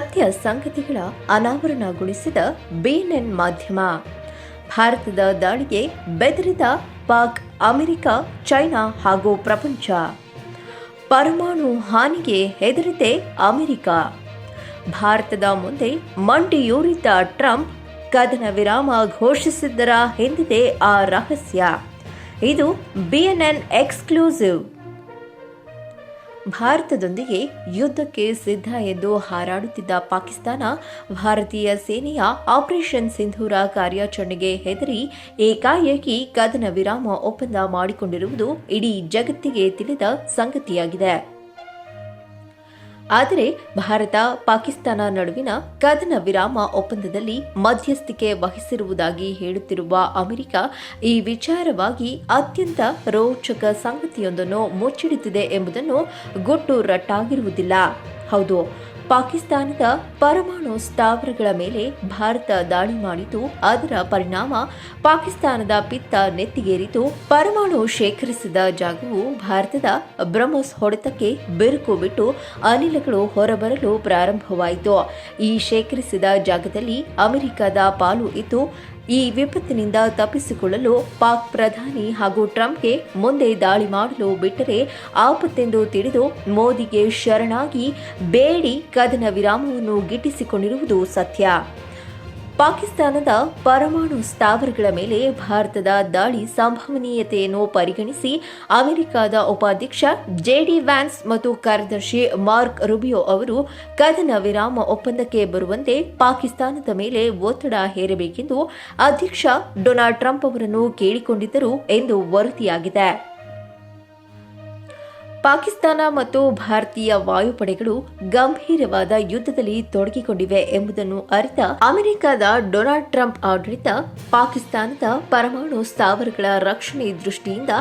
ಸತ್ಯ ಸಂಗತಿಗಳ ಅನಾವರಣಗೊಳಿಸಿದ BNN ಮಾಧ್ಯಮ. ಭಾರತದ ದಾಳಿಗೆ ಬೆದರಿದ ಪಾಕ್, ಅಮೆರಿಕ, ಚೈನಾ ಹಾಗೂ ಪ್ರಪಂಚ. ಪರಮಾಣು ಹಾನಿಗೆ ಹೆದರಿದೆ ಅಮೆರಿಕ. ಭಾರತದ ಮುಂದೆ ಮಂಡಿಯೂರಿದ್ದ ಟ್ರಂಪ್ ಕದನ ವಿರಾಮ ಘೋಷಿಸಿದ್ದರ ಹಿಂದಿದೆ ಆ ರಹಸ್ಯ. ಇದು BNN ಎಕ್ಸ್ಕ್ಲೂಸಿವ್. ಭಾರತದೊಂದಿಗೆ ಯುದ್ಧಕ್ಕೆ ಸಿದ್ಧ ಎಂದು ಹಾರಾಡುತ್ತಿದ್ದ ಪಾಕಿಸ್ತಾನ ಭಾರತೀಯ ಸೇನೆಯ ಆಪರೇಷನ್ ಸಿಂಧೂರ ಕಾರ್ಯಾಚರಣೆಗೆ ಹೆದರಿ ಏಕಾಏಕಿ ಕದನ ವಿರಾಮ ಒಪ್ಪಂದ ಮಾಡಿಕೊಂಡಿರುವುದು ಇಡೀ ಜಗತ್ತಿಗೆ ತಿಳಿದ ಸಂಗತಿಯಾಗಿದೆ. ಆದರೆ ಭಾರತ ಪಾಕಿಸ್ತಾನ ನಡುವಿನ ಕದನ ವಿರಾಮ ಒಪ್ಪಂದದಲ್ಲಿ ಮಧ್ಯಸ್ಥಿಕೆ ವಹಿಸಿರುವುದಾಗಿ ಹೇಳುತ್ತಿರುವ ಅಮೆರಿಕ ಈ ವಿಚಾರವಾಗಿ ಅತ್ಯಂತ ರೋಚಕ ಸಂಗತಿಯೊಂದನ್ನು ಮುಚ್ಚಿಡುತ್ತಿದೆ ಎಂಬುದನ್ನು ಗುಟ್ಟು ರಟ್ಟಾಗಿರುವುದಿಲ್ಲ. ಹೌದು, ಪಾಕಿಸ್ತಾನದ ಪರಮಾಣು ಸ್ಥಾವರಗಳ ಮೇಲೆ ಭಾರತ ದಾಳಿ ಮಾಡಿತು. ಅದರ ಪರಿಣಾಮ ಪಾಕಿಸ್ತಾನದ ಪಿತ್ತ ನೆತ್ತಿಗೇರಿತು. ಪರಮಾಣು ಶೇಖರಿಸಿದ ಜಾಗವು ಭಾರತದ ಬ್ರಹ್ಮೋಸ್ ಹೊಡೆತಕ್ಕೆ ಬಿರುಕು ಬಿಟ್ಟು ಅನಿಲಗಳು ಹೊರಬರಲು ಪ್ರಾರಂಭವಾಯಿತು. ಈ ಶೇಖರಿಸಿದ ಜಾಗದಲ್ಲಿ ಅಮೆರಿಕದ ಪಾಲು ಇತ್ತು. ಈ ವಿಪತ್ತಿನಿಂದ ತಪ್ಪಿಸಿಕೊಳ್ಳಲು ಪಾಕ್ ಪ್ರಧಾನಿ ಹಾಗೂ ಟ್ರಂಪ್ಗೆ ಮುಂದೆ ದಾಳಿ ಮಾಡಲು ಬಿಟ್ಟರೆ ಆಪತ್ತೆಂದು ತಿಳಿದು ಮೋದಿಗೆ ಶರಣಾಗಿ ಬೇಡಿ ಕದನ ವಿರಾಮವನ್ನು ಗಿಟ್ಟಿಸಿಕೊಂಡಿರುವುದು ಸತ್ಯ. ಪಾಕಿಸ್ತಾನದ ಪರಮಾಣು ಸ್ಥಾವರಗಳ ಮೇಲೆ ಭಾರತದ ದಾಳಿ ಸಂಭವನೀಯತೆಯನ್ನು ಪರಿಗಣಿಸಿ ಅಮೆರಿಕದ ಉಪಾಧ್ಯಕ್ಷ JD ವ್ಯಾನ್ಸ್ ಮತ್ತು ಕಾರ್ಯದರ್ಶಿ ಮಾರ್ಕ್ ರುಬಿಯೋ ಅವರು ಕದನ ವಿರಾಮ ಒಪ್ಪಂದಕ್ಕೆ ಬರುವಂತೆ ಪಾಕಿಸ್ತಾನದ ಮೇಲೆ ಒತ್ತಡ ಹೇರಬೇಕೆಂದು ಅಧ್ಯಕ್ಷ ಡೊನಾಲ್ಡ್ ಟ್ರಂಪ್ ಅವರನ್ನು ಕೇಳಿಕೊಂಡಿದ್ದರು ಎಂದು ವರದಿಯಾಗಿದೆ. ಪಾಕಿಸ್ತಾನ ಮತ್ತು ಭಾರತೀಯ ವಾಯುಪಡೆಗಳು ಗಂಭೀರವಾದ ಯುದ್ಧದಲ್ಲಿ ತೊಡಗಿಕೊಂಡಿವೆ ಎಂಬುದನ್ನು ಅರಿತ ಅಮೆರಿಕದ ಡೊನಾಲ್ಡ್ ಟ್ರಂಪ್ ಆಡಳಿತ ಪಾಕಿಸ್ತಾನದ ಪರಮಾಣು ಸ್ಥಾವರಗಳ ರಕ್ಷಣೆ ದೃಷ್ಟಿಯಿಂದ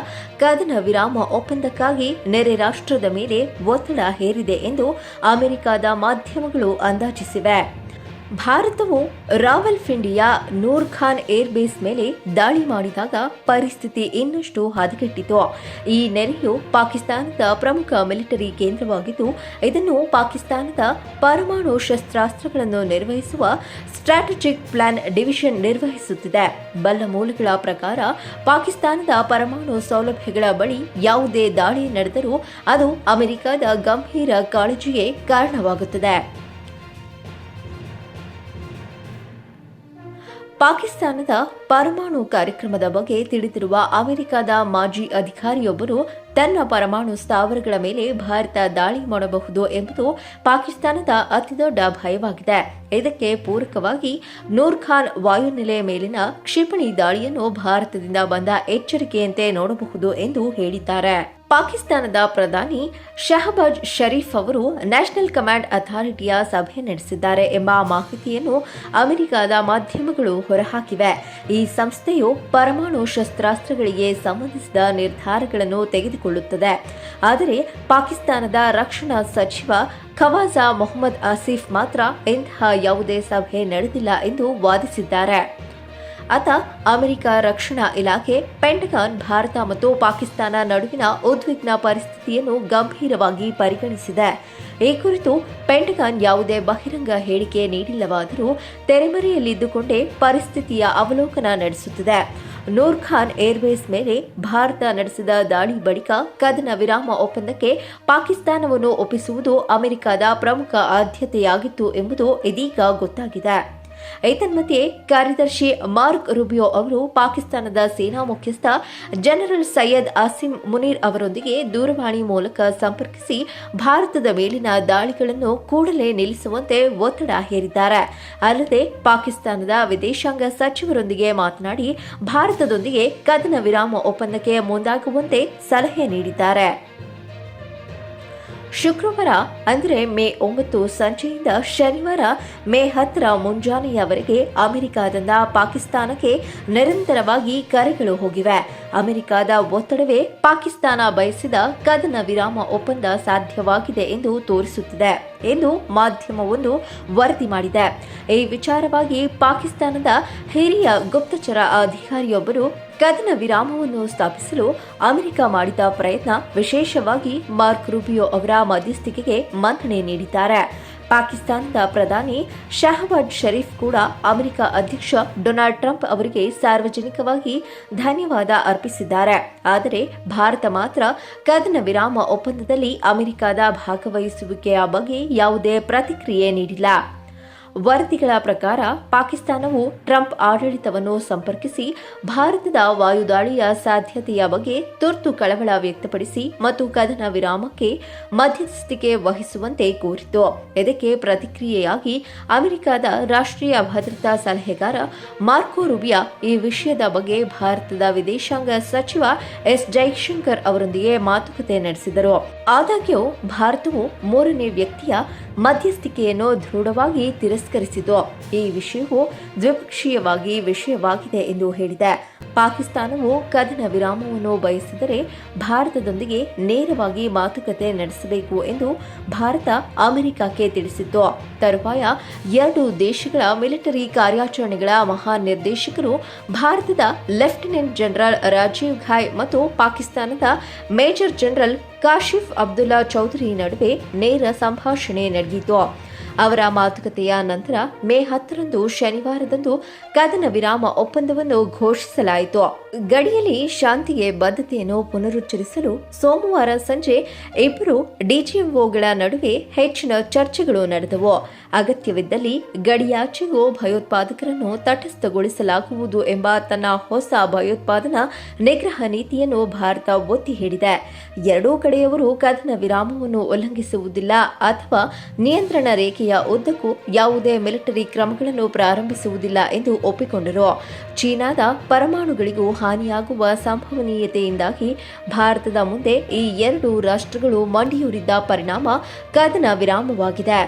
ಕದನ ವಿರಾಮ ಒಪ್ಪಂದಕ್ಕಾಗಿ ನೆರೆ ರಾಷ್ಟ್ರದ ಮೇಲೆ ಒತ್ತಡ ಹೇರಿದೆ ಎಂದು ಅಮೆರಿಕದ ಮಾಧ್ಯಮಗಳು ಅಂದಾಜಿಸಿವೆ. ಭಾರತವು ರಾವಲ್ಪಿಂಡಿಯ ನೂರ್ ಖಾನ್ ಏರ್ಬೇಸ್ ಮೇಲೆ ದಾಳಿ ಮಾಡಿದಾಗ ಪರಿಸ್ಥಿತಿ ಇನ್ನಷ್ಟು ಹದಗೆಟ್ಟಿತು. ಈ ನೆಲೆಯು ಪಾಕಿಸ್ತಾನದ ಪ್ರಮುಖ ಮಿಲಿಟರಿ ಕೇಂದ್ರವಾಗಿದ್ದು, ಇದನ್ನು ಪಾಕಿಸ್ತಾನದ ಪರಮಾಣು ಶಸ್ತ್ರಾಸ್ತ್ರಗಳನ್ನು ನಿರ್ವಹಿಸುವ ಸ್ಟ್ರಾಟಜಿಕ್ ಪ್ಲಾನ್ ಡಿವಿಷನ್ ನಿರ್ವಹಿಸುತ್ತಿದೆ. ಬಲ್ಲ ಮೂಲಗಳ ಪ್ರಕಾರ ಪಾಕಿಸ್ತಾನದ ಪರಮಾಣು ಸೌಲಭ್ಯಗಳ ಬಳಿ ಯಾವುದೇ ದಾಳಿ ನಡೆದರೂ ಅದು ಅಮೆರಿಕದ ಗಂಭೀರ ಕಾಳಜಿಗೆ ಕಾರಣವಾಗುತ್ತದೆ. ಪಾಕಿಸ್ತಾನದ ಪರಮಾಣು ಕಾರ್ಯಕ್ರಮದ ಬಗ್ಗೆ ತಿಳಿದಿರುವ ಅಮೆರಿಕದ ಮಾಜಿ ಅಧಿಕಾರಿಯೊಬ್ಬರು ತನ್ನ ಪರಮಾಣು ಸ್ಥಾವರಗಳ ಮೇಲೆ ಭಾರತ ದಾಳಿ ಮಾಡಬಹುದು ಎಂಬುದು ಪಾಕಿಸ್ತಾನದ ಅತಿದೊಡ್ಡ ಭಯವಾಗಿದೆ. ಇದಕ್ಕೆ ಪೂರಕವಾಗಿ ನೂರ್ ಖಾನ್ ವಾಯುನೆಲೆ ಮೇಲಿನ ಕ್ಷಿಪಣಿ ದಾಳಿಯನ್ನು ಭಾರತದಿಂದ ಬಂದ ಎಚ್ಚರಿಕೆಯಂತೆ ನೋಡಬಹುದು ಎಂದು ಹೇಳಿದ್ದಾರೆ. ಪಾಕಿಸ್ತಾನದ ಪ್ರಧಾನಿ ಶಹಬಾಜ್ ಶರೀಫ್ ಅವರು ನ್ಯಾಷನಲ್ ಕಮಾಂಡ್ ಅಥಾರಿಟಿಯ ಸಭೆ ನಡೆಸಿದ್ದಾರೆ ಎಂಬ ಮಾಹಿತಿಯನ್ನು ಅಮೆರಿಕದ ಮಾಧ್ಯಮಗಳು ಹೊರಹಾಕಿವೆ. ಈ ಸಂಸ್ಥೆಯು ಪರಮಾಣು ಶಸ್ತ್ರಾಸ್ತ್ರಗಳಿಗೆ ಸಂಬಂಧಿಸಿದ ನಿರ್ಧಾರಗಳನ್ನು ತೆಗೆದುಕೊಳ್ಳುತ್ತದೆ. ಆದರೆ ಪಾಕಿಸ್ತಾನದ ರಕ್ಷಣಾ ಸಚಿವ ಖವಾಜಾ ಮೊಹಮ್ಮದ್ ಆಸಿಫ್ ಮಾತ್ರ ಇಂತಹ ಯಾವುದೇ ಸಭೆ ನಡೆದಿಲ್ಲ ಎಂದು ವಾದಿಸಿದ್ದಾರೆ. ಆತ ಅಮೆರಿಕ ರಕ್ಷಣಾ ಇಲಾಖೆ, ಪೆಂಟಗಾನ್ ಭಾರತ ಮತ್ತು ಪಾಕಿಸ್ತಾನ ನಡುವಿನ ಉದ್ವಿಗ್ನ ಪರಿಸ್ಥಿತಿಯನ್ನು ಗಂಭೀರವಾಗಿ ಪರಿಗಣಿಸಿದೆ. ಈ ಕುರಿತು ಪೆಂಟಗಾನ್ ಯಾವುದೇ ಬಹಿರಂಗ ಹೇಳಿಕೆ ನೀಡಿಲ್ಲವಾದರೂ ತೆರೆಮರೆಯಲ್ಲಿದ್ದುಕೊಂಡೇ ಪರಿಸ್ಥಿತಿಯ ಅವಲೋಕನ ನಡೆಸುತ್ತಿದೆ. ನೂರ್ ಖಾನ್ ಏರ್ಬೇಸ್ ಮೇಲೆ ಭಾರತ ನಡೆಸಿದ ದಾಳಿ ಬಳಿಕ ಕದನ ವಿರಾಮ ಒಪ್ಪಂದಕ್ಕೆ ಪಾಕಿಸ್ತಾನವನ್ನು ಒಪ್ಪಿಸುವುದು ಅಮೆರಿಕದ ಪ್ರಮುಖ ಆದ್ಯತೆಯಾಗಿತ್ತು ಎಂಬುದು ಇದೀಗ ಗೊತ್ತಾಗಿದೆ. ಏತನ್ಮಧ್ಯೆ ಕಾರ್ಯದರ್ಶಿ ಮಾರ್ಕ್ ರುಬಿಯೋ ಅವರು ಪಾಕಿಸ್ತಾನದ ಸೇನಾ ಮುಖ್ಯಸ್ಥ ಜನರಲ್ ಸೈಯದ್ ಆಸಿಮ್ ಮುನೀರ್ ಅವರೊಂದಿಗೆ ದೂರವಾಣಿ ಮೂಲಕ ಸಂಪರ್ಕಿಸಿ ಭಾರತದ ಮೇಲಿನ ದಾಳಿಗಳನ್ನು ಕೂಡಲೇ ನಿಲ್ಲಿಸುವಂತೆ ಒತ್ತಡ ಹೇರಿದ್ದಾರೆ. ಅಲ್ಲದೆ ಪಾಕಿಸ್ತಾನದ ವಿದೇಶಾಂಗ ಸಚಿವರೊಂದಿಗೆ ಮಾತನಾಡಿ ಭಾರತದೊಂದಿಗೆ ಕದನ ವಿರಾಮ ಒಪ್ಪಂದಕ್ಕೆ ಮುಂದಾಗುವಂತೆ ಸಲಹೆ ನೀಡಿದ್ದಾರೆ. ಶುಕ್ರವಾರ ಅಂದರೆ ಮೇ 9 ಸಂಜೆಯಿಂದ ಶನಿವಾರ ಮೇ 10 ಮುಂಜಾನೆಯವರೆಗೆ ಅಮೆರಿಕದಿಂದ ಪಾಕಿಸ್ತಾನಕ್ಕೆ ನಿರಂತರವಾಗಿ ಕರೆಗಳು ಹೋಗಿವೆ. ಅಮೆರಿಕದ ಒತ್ತಡವೇ ಪಾಕಿಸ್ತಾನ ಬಯಸಿದ ಕದನ ವಿರಾಮ ಒಪ್ಪಂದ ಸಾಧ್ಯವಾಗಿದೆ ಎಂದು ತೋರಿಸುತ್ತಿದೆ ಎಂದು ಮಾಧ್ಯಮವೊಂದು ವರದಿ ಮಾಡಿದೆ. ಈ ವಿಚಾರವಾಗಿ ಪಾಕಿಸ್ತಾನದ ಹಿರಿಯ ಗುಪ್ತಚರ ಅಧಿಕಾರಿಯೊಬ್ಬರು ಕದನ ವಿರಾಮವನ್ನು ಸ್ಥಾಪಿಸಲು ಅಮೆರಿಕ ಮಾಡಿದ ಪ್ರಯತ್ನ, ವಿಶೇಷವಾಗಿ ಮಾರ್ಕ್ ರೂಬಿಯೋ ಅವರ ಮಧ್ಯಸ್ಥಿಕೆಗೆ ಮನ್ನಣೆ ನೀಡಿದ್ದಾರೆ. ಪಾಕಿಸ್ತಾನದ ಪ್ರಧಾನಿ ಶಹಬಾಜ್ ಶರೀಫ್ ಕೂಡ ಅಮೆರಿಕ ಅಧ್ಯಕ್ಷ ಡೊನಾಲ್ಡ್ ಟ್ರಂಪ್ ಅವರಿಗೆ ಸಾರ್ವಜನಿಕವಾಗಿ ಧನ್ಯವಾದ ಅರ್ಪಿಸಿದ್ದಾರೆ. ಆದರೆ ಭಾರತ ಮಾತ್ರ ಕದನ ವಿರಾಮ ಒಪ್ಪಂದದಲ್ಲಿ ಅಮೆರಿಕದ ಭಾಗವಹಿಸುವಿಕೆಯ ಬಗ್ಗೆ ಯಾವುದೇ ಪ್ರತಿಕ್ರಿಯೆ ನೀಡಿಲ್ಲ. ವರದಿಗಳ ಪ್ರಕಾರ ಪಾಕಿಸ್ತಾನವು ಟ್ರಂಪ್ ಆಡಳಿತವನ್ನು ಸಂಪರ್ಕಿಸಿ ಭಾರತದ ವಾಯುದಾಳಿಯ ಸಾಧ್ಯತೆಯ ಬಗ್ಗೆ ತುರ್ತು ಕಳವಳ ವ್ಯಕ್ತಪಡಿಸಿ ಮತ್ತು ಕದನ ವಿರಾಮಕ್ಕೆ ಮಧ್ಯಸ್ಥಿಕೆ ವಹಿಸುವಂತೆ ಕೋರಿತು. ಇದಕ್ಕೆ ಪ್ರತಿಕ್ರಿಯೆಯಾಗಿ ಅಮೆರಿಕದ ರಾಷ್ಟ್ರೀಯ ಭದ್ರತಾ ಸಲಹೆಗಾರ ಮಾರ್ಕೊ ರೂಬಿಯೋ ಈ ವಿಷಯದ ಬಗ್ಗೆ ಭಾರತದ ವಿದೇಶಾಂಗ ಸಚಿವ ಎಸ್ ಜೈಶಂಕರ್ ಅವರೊಂದಿಗೆ ಮಾತುಕತೆ ನಡೆಸಿದರು. ಆದಾಗ್ಯೂ ಭಾರತವು ಮೂರನೇ ವ್ಯಕ್ತಿಯ ಮಧ್ಯಸ್ಥಿಕೆಯನ್ನು ದೃಢವಾಗಿ ತಿರಸ್ಕರಿಸಿತು. ಈ ವಿಷಯವು ದ್ವಿಪಕ್ಷೀಯವಾಗಿ ವಿಷಯವಾಗಿದೆ ಎಂದು ಹೇಳಿದೆ. ಪಾಕಿಸ್ತಾನವು ಕದನ ವಿರಾಮವನ್ನು ಬಯಸಿದರೆ ಭಾರತದೊಂದಿಗೆ ನೇರವಾಗಿ ಮಾತುಕತೆ ನಡೆಸಬೇಕು ಎಂದು ಭಾರತ ಅಮೆರಿಕಕ್ಕೆ ತಿಳಿಸಿತ್ತು. ತರುವಾಯ ಎರಡು ದೇಶಗಳ ಮಿಲಿಟರಿ ಕಾರ್ಯಾಚರಣೆಗಳ ಮಹಾನಿರ್ದೇಶಕರು ಭಾರತದ ಲೆಫ್ಟಿನೆಂಟ್ ಜನರಲ್ ರಾಜೀವ್ ಘಾಯ್ ಮತ್ತು ಪಾಕಿಸ್ತಾನದ ಮೇಜರ್ ಜನರಲ್ ಕಾಶಿಫ್ ಅಬ್ದುಲ್ಲಾ ಚೌಧರಿ ನಡುವೆ ನೇರ ಸಂಭಾಷಣೆ ನಡೆಯಿತು. ಅವರ ಮಾತುಕತೆಯ ನಂತರ ಮೇ 10ರಂದು ಶನಿವಾರದಂದು ಕದನ ವಿರಾಮ ಒಪ್ಪಂದವನ್ನು ಘೋಷಿಸಲಾಯಿತು. ಗಡಿಯಲ್ಲಿ ಶಾಂತಿಗೆ ಬದ್ಧತೆಯನ್ನು ಪುನರುಚ್ಚರಿಸಲು ಸೋಮವಾರ ಸಂಜೆ ಇಬ್ಬರು ಡಿಜಿಎಂಒಗಳ ನಡುವೆ ಹೆಚ್ಚಿನ ಚರ್ಚೆಗಳು ನಡೆದವು. ಅಗತ್ಯವಿದ್ದಲ್ಲಿ ಗಡಿಯಾಚೆಗೂ ಭಯೋತ್ಪಾದಕರನ್ನು ತಟಸ್ಥಗೊಳಿಸಲಾಗುವುದು ಎಂಬ ತನ್ನ ಹೊಸ ಭಯೋತ್ಪಾದನಾ ನಿಗ್ರಹ ನೀತಿಯನ್ನು ಭಾರತ ಒತ್ತಿ ಹೇಳಿದೆ. ಎರಡೂ ಕಡೆಯವರು ಕದನ ವಿರಾಮವನ್ನು ಉಲ್ಲಂಘಿಸುವುದಿಲ್ಲ ಅಥವಾ ನಿಯಂತ್ರಣ ರೇಖೆಯ ಉದ್ದಕ್ಕೂ ಯಾವುದೇ ಮಿಲಿಟರಿ ಕ್ರಮಗಳನ್ನು ಪ್ರಾರಂಭಿಸುವುದಿಲ್ಲ ಎಂದು ಒಪ್ಪಿಕೊಂಡರು. ಚೀನಾದ ಪರಮಾಣುಗಳಿಗೂ ಹಾನಿಯಾಗುವ ಸಂಭವನೀಯತೆಯಿಂದಾಗಿ ಭಾರತದ ಮುಂದೆ ಈ ಎರಡು ರಾಷ್ಟ್ರಗಳು ಮಂಡಿಯೂರಿದ್ದ ಪರಿಣಾಮ ಕದನ ವಿರಾಮವಾಗಿದೆ.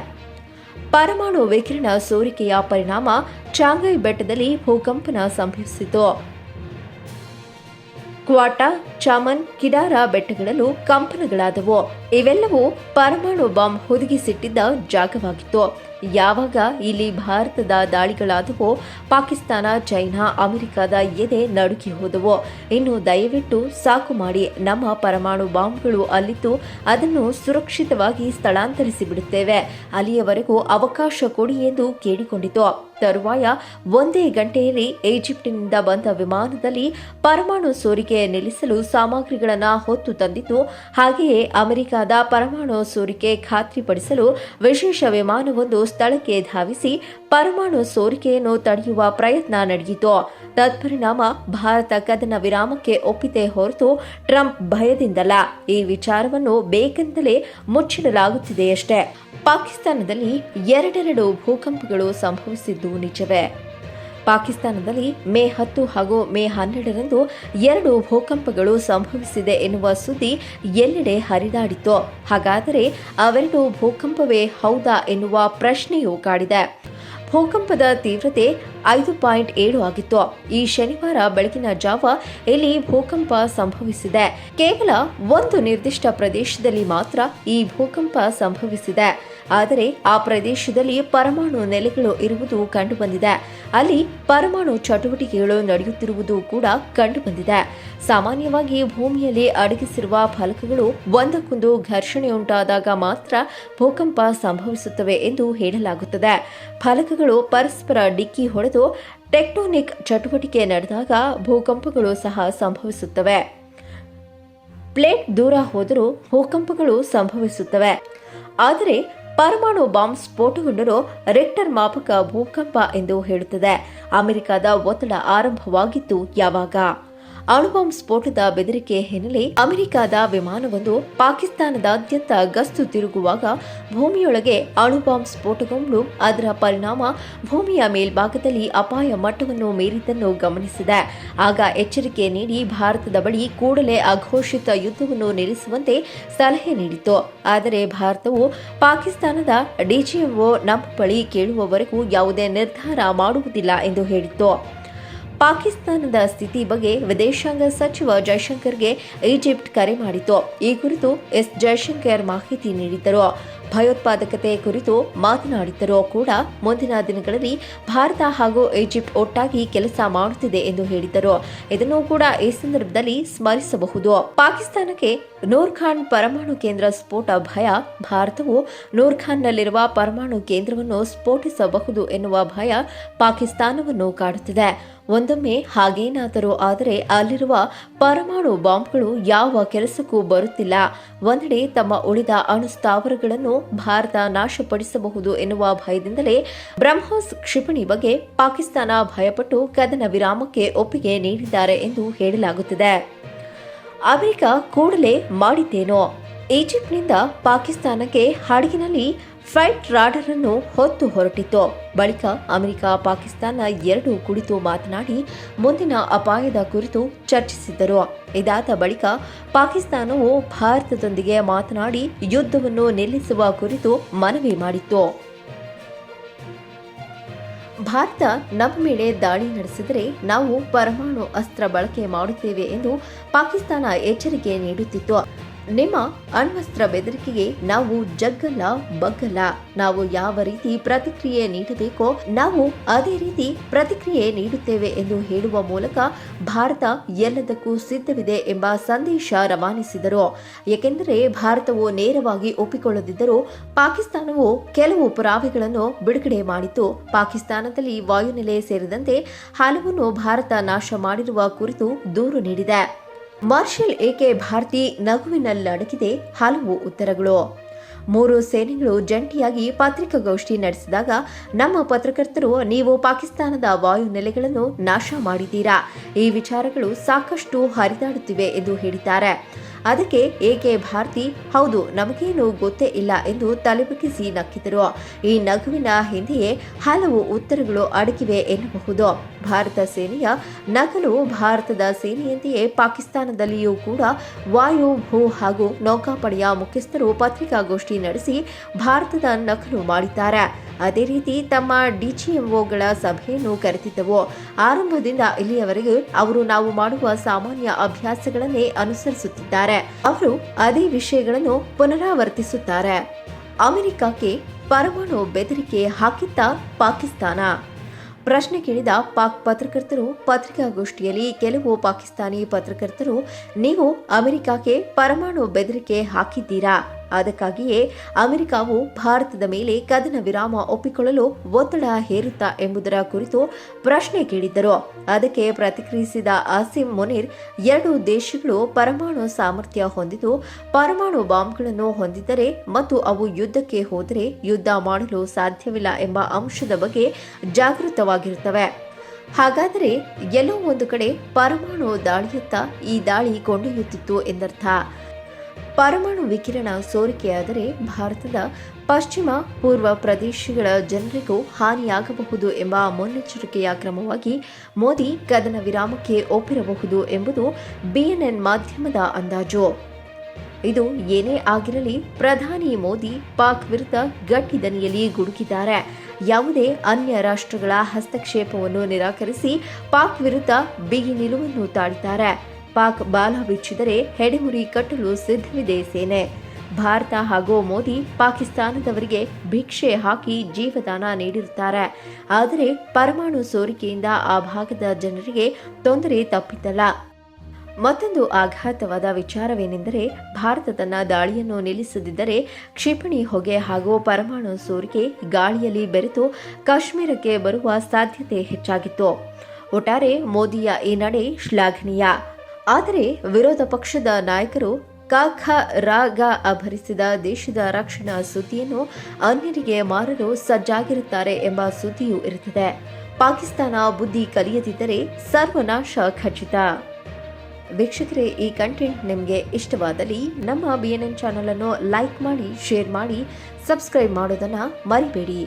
ಪರಮಾಣು ವಿಕಿರಣ ಸೋರಿಕೆಯ ಪರಿಣಾಮ ಚಾಂಗೈ ಬೆಟ್ಟದಲ್ಲಿ ಭೂಕಂಪನ ಸಂಭವಿಸಿತು. ಕ್ವಾಟಾ, ಚಾಮನ್, ಕಿಡಾರ ಬೆಟ್ಟಗಳಲ್ಲೂ ಕಂಪನಗಳಾದವು. ಇವೆಲ್ಲವೂ ಪರಮಾಣು ಬಾಂಬ್ ಹುದುಗಿಸಿಟ್ಟಿದ್ದ ಜಾಗವಾಗಿತ್ತು. ಯಾವಾಗ ಇಲ್ಲಿ ಭಾರತದ ದಾಳಿಗಳಾದವೋ ಪಾಕಿಸ್ತಾನ, ಚೈನಾ, ಅಮೆರಿಕದ ಎದೆ ನಡುಗಿ ಹೋದವು. ಇನ್ನು ದಯವಿಟ್ಟು ಸಾಕು ಮಾಡಿ, ನಮ್ಮ ಪರಮಾಣು ಬಾಂಬ್ಗಳು ಅಲ್ಲಿದ್ದು ಅದನ್ನು ಸುರಕ್ಷಿತವಾಗಿ ಸ್ಥಳಾಂತರಿಸಿ ಬಿಡುತ್ತೇವೆ, ಅಲ್ಲಿಯವರೆಗೂ ಅವಕಾಶ ಕೊಡಿ ಎಂದು ಕೇಳಿಕೊಂಡಿತು. ತರುವಾಯ ಒಂದೇ ಗಂಟೆಯಲ್ಲಿ ಈಜಿಪ್ಟಿನಿಂದ ಬಂದ ವಿಮಾನದಲ್ಲಿ ಪರಮಾಣು ಸೋರಿಕೆ ನಿಲ್ಲಿಸಲು ಸಾಮಗ್ರಿಗಳನ್ನು ಹೊತ್ತು ತಂದಿತು. ಹಾಗೆಯೇ ಅಮೆರಿಕದ ಪರಮಾಣು ಸೋರಿಕೆ ಖಾತ್ರಿಪಡಿಸಲು ವಿಶೇಷ ವಿಮಾನವೊಂದು ಸ್ಥಳಕ್ಕೆ ಧಾವಿಸಿ ಪರಮಾಣು ಸೋರಿಕೆಯನ್ನು ತಡೆಯುವ ಪ್ರಯತ್ನ ನಡೆಯಿತು. ತತ್ಪರಿಣಾಮ ಭಾರತ ಕದನ ವಿರಾಮಕ್ಕೆ ಒಪ್ಪಿದೆ ಹೊರತು ಟ್ರಂಪ್ ಭಯದಿಂದಲ್ಲ. ಈ ವಿಚಾರವನ್ನು ಬೇಕೆಂದಲೇ ಮುಚ್ಚಿಡಲಾಗುತ್ತಿದೆಯಷ್ಟೇ. ಪಾಕಿಸ್ತಾನದಲ್ಲಿ ಎರಡೆರಡು ಭೂಕಂಪಗಳು ಸಂಭವಿಸಿದ್ದು ನಿಜವೇ. ಪಾಕಿಸ್ತಾನದಲ್ಲಿ ಮೇ 10 ಹಾಗೂ ಮೇ 12ರಂದು ಎರಡು ಭೂಕಂಪಗಳು ಸಂಭವಿಸಿದೆ ಎನ್ನುವ ಸುದ್ದಿ ಎಲ್ಲೆಡೆ ಹರಿದಾಡಿತ್ತು. ಹಾಗಾದರೆ ಅವೆರಡು ಭೂಕಂಪವೇ ಹೌದಾ ಎನ್ನುವ ಪ್ರಶ್ನೆಯೂ ಕಾಡಿದೆ. ಭೂಕಂಪದ ತೀವ್ರತೆ 5.7 ಆಗಿತ್ತು. ಈ ಶನಿವಾರ ಬೆಳಗಿನ ಜಾವ ಇಲ್ಲಿ ಭೂಕಂಪ ಸಂಭವಿಸಿದೆ. ಕೇವಲ ಒಂದು ನಿರ್ದಿಷ್ಟ ಪ್ರದೇಶದಲ್ಲಿ ಮಾತ್ರ ಈ ಭೂಕಂಪ ಸಂಭವಿಸಿದೆ. ಆದರೆ ಆ ಪ್ರದೇಶದಲ್ಲಿ ಪರಮಾಣು ನೆಲೆಗಳು ಇರುವುದು ಕಂಡುಬಂದಿದೆ. ಅಲ್ಲಿ ಪರಮಾಣು ಚಟುವಟಿಕೆಗಳು ನಡೆಯುತ್ತಿರುವುದು ಕೂಡ ಕಂಡುಬಂದಿದೆ. ಸಾಮಾನ್ಯವಾಗಿ ಭೂಮಿಯಲ್ಲಿ ಅಡಗಿಸಿರುವ ಫಲಕಗಳು ಒಂದಕ್ಕೊಂದು ಘರ್ಷಣೆಯುಂಟಾದಾಗ ಮಾತ್ರ ಭೂಕಂಪ ಸಂಭವಿಸುತ್ತವೆ ಎಂದು ಹೇಳಲಾಗುತ್ತದೆ. ಫಲಕಗಳು ಪರಸ್ಪರ ಡಿಕ್ಕಿ ಹೊಡೆದು ಟೆಕ್ಟೋನಿಕ್ ಚಟುವಟಿಕೆ ನಡೆದಾಗ ಭೂಕಂಪಗಳು ಸಹ ಸಂಭವಿಸುತ್ತವೆ. ಪ್ಲೇಟ್ ದೂರ ಹೋದರೂ ಭೂಕಂಪಗಳು ಸಂಭವಿಸುತ್ತವೆ. ಆದರೆ ಪರಮಾಣು ಬಾಂಬ್ ಸ್ಫೋಟಗೊಂಡರೂ ರಿಕ್ಟರ್ ಮಾಪಕ ಭೂಕಂಪ ಎಂದು ಹೇಳುತ್ತದೆ. ಅಮೆರಿಕದ ಒತ್ತಡ ಆರಂಭವಾಗಿತ್ತು ಯಾವಾಗ? ಅಣುಬಾಂಬ್ ಸ್ಫೋಟದ ಬೆದರಿಕೆ ಹಿನ್ನೆಲೆ ಅಮೆರಿಕದ ವಿಮಾನವೊಂದು ಪಾಕಿಸ್ತಾನದಾದ್ಯಂತ ಗಸ್ತು ತಿರುಗುವಾಗ ಭೂಮಿಯೊಳಗೆ ಅಣುಬಾಂಬ್ ಸ್ಫೋಟಗೊಂಡು ಅದರ ಪರಿಣಾಮ ಭೂಮಿಯ ಮೇಲ್ಭಾಗದಲ್ಲಿ ಅಪಾಯ ಮಟ್ಟವನ್ನು ಮೀರಿದ್ದನ್ನು ಗಮನಿಸಿದೆ. ಆಗ ಎಚ್ಚರಿಕೆ ನೀಡಿ ಭಾರತದ ಬಳಿ ಕೂಡಲೇ ಅಘೋಷಿತ ಯುದ್ಧವನ್ನು ನಿಲ್ಲಿಸುವಂತೆ ಸಲಹೆ ನೀಡಿತು. ಆದರೆ ಭಾರತವು ಪಾಕಿಸ್ತಾನದ ಡಿಜಿಎಂಒ ನಮ್ಮ ಬಳಿ ಕೇಳುವವರೆಗೂ ಯಾವುದೇ ನಿರ್ಧಾರ ಮಾಡುವುದಿಲ್ಲ ಎಂದು ಹೇಳಿತ್ತು. ಪಾಕಿಸ್ತಾನದ ಸ್ಥಿತಿ ಬಗ್ಗೆ ವಿದೇಶಾಂಗ ಸಚಿವ ಜೈಶಂಕರ್ಗೆ ಈಜಿಪ್ಟ್ ಕರೆ ಮಾಡಿತು. ಈ ಕುರಿತು ಎಸ್ ಜೈಶಂಕರ್ ಮಾಹಿತಿ ನೀಡಿದ್ದರು. ಭಯೋತ್ಪಾದಕತೆ ಕುರಿತು ಮಾತನಾಡಿದ್ದರೂ ಕೂಡ ಮುಂದಿನ ದಿನಗಳಲ್ಲಿ ಭಾರತ ಹಾಗೂ ಈಜಿಪ್ಟ್ ಒಟ್ಟಾಗಿ ಕೆಲಸ ಮಾಡುತ್ತಿದೆ ಎಂದು ಹೇಳಿದ್ದರು. ಇದನ್ನು ಕೂಡ ಈ ಸಂದರ್ಭದಲ್ಲಿ ಸ್ಮರಿಸಬಹುದು. ಪಾಕಿಸ್ತಾನಕ್ಕೆ ನೂರ್ಖಾನ್ ಪರಮಾಣು ಕೇಂದ್ರ ಸ್ಫೋಟ ಭಯ. ಭಾರತವು ನೂರ್ಖಾನ್ನಲ್ಲಿರುವ ಪರಮಾಣು ಕೇಂದ್ರವನ್ನು ಸ್ಫೋಟಿಸಬಹುದು ಎನ್ನುವ ಭಯ ಪಾಕಿಸ್ತಾನವನ್ನು ಕಾಡುತ್ತಿದೆ. ಒಂದೊಮ್ಮೆ ಹಾಗೇನಾದರೂ ಆದರೆ ಅಲ್ಲಿರುವ ಪರಮಾಣು ಬಾಂಬ್ಗಳು ಯಾವ ಕೆಲಸಕ್ಕೂ ಬರುತ್ತಿಲ್ಲ. ಒಂದೆಡೆ ತಮ್ಮ ಉಳಿದ ಅಣು ಸ್ಥಾವರಗಳನ್ನು ಭಾರತ ನಾಶಪಡಿಸಬಹುದು ಎನ್ನುವ ಭಯದಿಂದಲೇ ಬ್ರಹ್ಮೋಸ್ ಕ್ಷಿಪಣಿ ಬಗ್ಗೆ ಪಾಕಿಸ್ತಾನ ಭಯಪಟ್ಟು ಕದನ ವಿರಾಮಕ್ಕೆ ಒಪ್ಪಿಗೆ ನೀಡಿದ್ದಾರೆ ಎಂದು ಹೇಳಲಾಗುತ್ತಿದೆ. ಅಮೆರಿಕ ಕೂಡಲೇ ಮಾಡಿದ್ದೇನೋ? ಈಜಿಪ್ಟ್ನಿಂದ ಪಾಕಿಸ್ತಾನಕ್ಕೆ ಹಡಗಿನಲ್ಲಿ ಫೈಟ್ ರಾಡರ್ ಅನ್ನು ಹೊತ್ತು ಹೊರಟಿತ್ತು. ಬಳಿಕ ಅಮೆರಿಕ ಪಾಕಿಸ್ತಾನ ಎರಡೂ ಕುಳಿತು ಮಾತನಾಡಿ ಮುಂದಿನ ಅಪಾಯದ ಕುರಿತು ಚರ್ಚಿಸಿದ್ದರು. ಇದಾದ ಬಳಿಕ ಪಾಕಿಸ್ತಾನವು ಭಾರತದೊಂದಿಗೆ ಮಾತನಾಡಿ ಯುದ್ಧವನ್ನು ನಿಲ್ಲಿಸುವ ಕುರಿತು ಮನವಿ ಮಾಡಿತ್ತು. ಭಾರತ ನಮ್ಮ ಮೇಲೆ ದಾಳಿ ನಡೆಸಿದರೆ ನಾವು ಪರಮಾಣು ಅಸ್ತ್ರ ಬಳಕೆ ಮಾಡುತ್ತೇವೆ ಎಂದು ಪಾಕಿಸ್ತಾನ ಎಚ್ಚರಿಕೆ ನೀಡುತ್ತಿತ್ತು. ನಿಮ್ಮ ಅಣ್ವಸ್ತ್ರ ಬೆದರಿಕೆಗೆ ನಾವು ಜಗ್ಗಲ್ಲ ಬಗ್ಗಲ್ಲ. ನಾವು ಯಾವ ರೀತಿ ಪ್ರತಿಕ್ರಿಯೆ ನೀಡಬೇಕೋ ನಾವು ಅದೇ ರೀತಿ ಪ್ರತಿಕ್ರಿಯೆ ನೀಡುತ್ತೇವೆ ಎಂದು ಹೇಳುವ ಮೂಲಕ ಭಾರತ ಎಲ್ಲದಕ್ಕೂ ಸಿದ್ಧವಿದೆ ಎಂಬ ಸಂದೇಶ ರವಾನಿಸಿದರು. ಏಕೆಂದರೆ ಭಾರತವು ನೇರವಾಗಿ ಒಪ್ಪಿಕೊಳ್ಳದಿದ್ದರೂ ಪಾಕಿಸ್ತಾನವು ಕೆಲವು ಪುರಾವೆಗಳನ್ನು ಬಿಡುಗಡೆ ಮಾಡಿತ್ತು. ಪಾಕಿಸ್ತಾನದಲ್ಲಿ ವಾಯುನೆಲೆ ಸೇರಿದಂತೆ ಹಲವನ್ನು ಭಾರತ ನಾಶ ಮಾಡಿರುವ ಕುರಿತು ದೂರು ನೀಡಿದೆ. ಮಾರ್ಷಲ್ ಏಕೆ ಭಾರತಿ ನಗುವಿನಲ್ಲಡಗಿದೆ ಹಲವು ಉತ್ತರಗಳು. ಮೂರು ಸೇನೆಗಳು ಜಂಟಿಯಾಗಿ ಪತ್ರಿಕಾಗೋಷ್ಠಿ ನಡೆಸಿದಾಗ ನಮ್ಮ ಪತ್ರಕರ್ತರು ನೀವು ಪಾಕಿಸ್ತಾನದ ವಾಯುನೆಲೆಗಳನ್ನು ನಾಶ ಮಾಡಿದ್ದೀರಾ, ಈ ವಿಚಾರಗಳು ಸಾಕಷ್ಟು ಹರಿದಾಡುತ್ತಿವೆ ಎಂದು ಹೇಳಿದ್ದಾರೆ. ಅದಕ್ಕೆ ಏಕೆ ಭಾರತಿ ಹೌದು ನಮಗೇನು ಗೊತ್ತೇ ಇಲ್ಲ ಎಂದು ತಲೆಬಗ್ಗಿಸಿ ನಕ್ಕಿದರು. ಈ ನಗುವಿನ ಹಿಂದೆಯೇ ಹಲವು ಉತ್ತರಗಳು ಅಡಗಿವೆ ಎನ್ನಬಹುದು. ಭಾರತ ಸೇನೆಯ ನಕಲು ಭಾರತದ ಸೇನೆಯಂತೆಯೇ ಪಾಕಿಸ್ತಾನದಲ್ಲಿಯೂ ಕೂಡ ವಾಯು ಭೂ ಹಾಗೂ ನೌಕಾಪಡೆಯ ಮುಖ್ಯಸ್ಥರು ಪತ್ರಿಕಾಗೋಷ್ಠಿ ನಡೆಸಿ ಭಾರತದ ನಕಲು ಮಾಡಿದ್ದಾರೆ. ಅದೇ ರೀತಿ ತಮ್ಮ ಡಿಜಿಎಂಒಗಳ ಸಭೆಯನ್ನು ಕರೆದಿದ್ದವು. ಆರಂಭದಿಂದ ಇಲ್ಲಿಯವರೆಗೆ ಅವರು ನಾವು ಮಾಡುವ ಸಾಮಾನ್ಯ ಅಭ್ಯಾಸಗಳನ್ನೇ ಅನುಸರಿಸುತ್ತಿದ್ದಾರೆ. ಅವರು ಅದೇ ವಿಷಯಗಳನ್ನು ಪುನರಾವರ್ತಿಸುತ್ತಾರೆ. ಅಮೆರಿಕಕ್ಕೆ ಪರಮಾಣು ಬೆದರಿಕೆ ಹಾಕಿತ್ತ ಪಾಕಿಸ್ತಾನ? ಪ್ರಶ್ನೆ ಕೇಳಿದ ಪಾಕ್ ಪತ್ರಕರ್ತರು ಪತ್ರಿಕಾಗೋಷ್ಠಿಯಲ್ಲಿ ಕೆಲವು ಪಾಕಿಸ್ತಾನಿ ಪತ್ರಕರ್ತರು ನೀವು ಅಮೆರಿಕಕ್ಕೆ ಪರಮಾಣು ಬೆದರಿಕೆ ಹಾಕಿದ್ದೀರಾ, ಅದಕ್ಕಾಗಿಯೇ ಅಮೆರಿಕವು ಭಾರತದ ಮೇಲೆ ಕದನ ವಿರಾಮ ಒಪ್ಪಿಕೊಳ್ಳಲು ಒತ್ತಡ ಹೇರುತ್ತಾ ಎಂಬುದರ ಕುರಿತು ಪ್ರಶ್ನೆ ಕೇಳಿದ್ದರು. ಅದಕ್ಕೆ ಪ್ರತಿಕ್ರಿಯಿಸಿದ ಆಸಿಂ ಮುನೀರ್ ಎರಡು ದೇಶಗಳು ಪರಮಾಣು ಸಾಮರ್ಥ್ಯ ಹೊಂದಿದ್ದು ಪರಮಾಣು ಬಾಂಬ್ಗಳನ್ನು ಹೊಂದಿದ್ದರೆ ಮತ್ತು ಅವು ಯುದ್ಧಕ್ಕೆ ಹೋದರೆ ಯುದ್ಧ ಮಾಡಲು ಸಾಧ್ಯವಿಲ್ಲ ಎಂಬ ಅಂಶದ ಬಗ್ಗೆ ಜಾಗೃತವಾಗಿರುತ್ತವೆ. ಹಾಗಾದರೆ ಎಲ್ಲೋ ಒಂದು ಕಡೆ ಪರಮಾಣು ದಾಳಿಯತ್ತ ಈ ದಾಳಿ ಕೊಂಡೊಯ್ಯುತ್ತಿತ್ತು ಎಂದರ್ಥ. ಪರಮಾಣು ವಿಕಿರಣ ಸೋರಿಕೆಯಾದರೆ ಭಾರತದ ಪಶ್ಚಿಮ ಪೂರ್ವ ಪ್ರದೇಶಗಳ ಜನರಿಗೂ ಹಾನಿಯಾಗಬಹುದು ಎಂಬ ಮುನ್ನೆಚ್ಚರಿಕೆಯ ಕ್ರಮವಾಗಿ ಮೋದಿ ಕದನ ವಿರಾಮಕ್ಕೆ ಒಪ್ಪಿರಬಹುದು ಎಂಬುದು ಬಿಎನ್ಎನ್ ಮಾಧ್ಯಮದ ಅಂದಾಜು. ಇದು ಏನೇ ಆಗಿರಲಿ ಪ್ರಧಾನಿ ಮೋದಿ ಪಾಕ್ ವಿರುದ್ಧ ಗಟ್ಟಿ ದನಿಯಲ್ಲಿ ಗುಡುಗಿದ್ದಾರೆ. ಯಾವುದೇ ಅನ್ಯ ರಾಷ್ಟ್ರಗಳ ಹಸ್ತಕ್ಷೇಪವನ್ನು ನಿರಾಕರಿಸಿ ಪಾಕ್ ವಿರುದ್ಧ ಬಿಗಿ ನಿಲುವನ್ನು ತಾಳಿದ್ದಾರೆ. ಪಾಕ್ ಬಾಲ ಬಿಚ್ಚಿದರೆ ಹೆಡೆಮುರಿ ಕಟ್ಟಲು ಸಿದ್ಧವಿದೆ ಸೇನೆ. ಭಾರತ ಹಾಗೂ ಮೋದಿ ಪಾಕಿಸ್ತಾನದವರಿಗೆ ಭಿಕ್ಷೆ ಹಾಕಿ ಜೀವದಾನ ನೀಡಿರುತ್ತಾರೆ. ಆದರೆ ಪರಮಾಣು ಸೋರಿಕೆಯಿಂದ ಆ ಭಾಗದ ಜನರಿಗೆ ತೊಂದರೆ ತಪ್ಪಿದ್ದಲ್ಲ. ಮತ್ತೊಂದು ಆಘಾತವಾದ ವಿಚಾರವೇನೆಂದರೆ ಭಾರತ ತನ್ನ ದಾಳಿಯನ್ನು ನಿಲ್ಲಿಸದಿದ್ದರೆ ಕ್ಷಿಪಣಿ ಹೊಗೆ ಹಾಗೂ ಪರಮಾಣು ಸೋರಿಕೆ ಗಾಳಿಯಲ್ಲಿ ಬೆರೆತು ಕಾಶ್ಮೀರಕ್ಕೆ ಬರುವ ಸಾಧ್ಯತೆ ಹೆಚ್ಚಾಗಿತ್ತು. ಒಟ್ಟಾರೆ ಮೋದಿಯ ಈ ನಡೆ ಶ್ಲಾಘನೀಯ. ಆದರೆ ವಿರೋಧ ಪಕ್ಷದ ನಾಯಕರು ಕಾಖ ರಾಗ ಅಭರಿಸಿದ ದೇಶದ ರಕ್ಷಣಾ ಸುದ್ದಿಯನ್ನು ಅನ್ಯರಿಗೆ ಮಾರಲು ಸಜ್ಜಾಗಿರುತ್ತಾರೆ ಎಂಬ ಸುದ್ದಿಯೂ ಇರುತ್ತದೆ. ಪಾಕಿಸ್ತಾನ ಬುದ್ಧಿ ಕಲಿಯದಿದ್ದರೆ ಸರ್ವನಾಶ ಖಚಿತ. ವೀಕ್ಷಕರೇ, ಈ ಕಂಟೆಂಟ್ ನಿಮಗೆ ಇಷ್ಟವಾದಲ್ಲಿ ನಮ್ಮ BNN ಚಾನಲ್ ಅನ್ನು ಲೈಕ್ ಮಾಡಿ, ಶೇರ್ ಮಾಡಿ, ಸಬ್ಸ್ಕ್ರೈಬ್ ಮಾಡೋದನ್ನು ಮರಿಬೇಡಿ.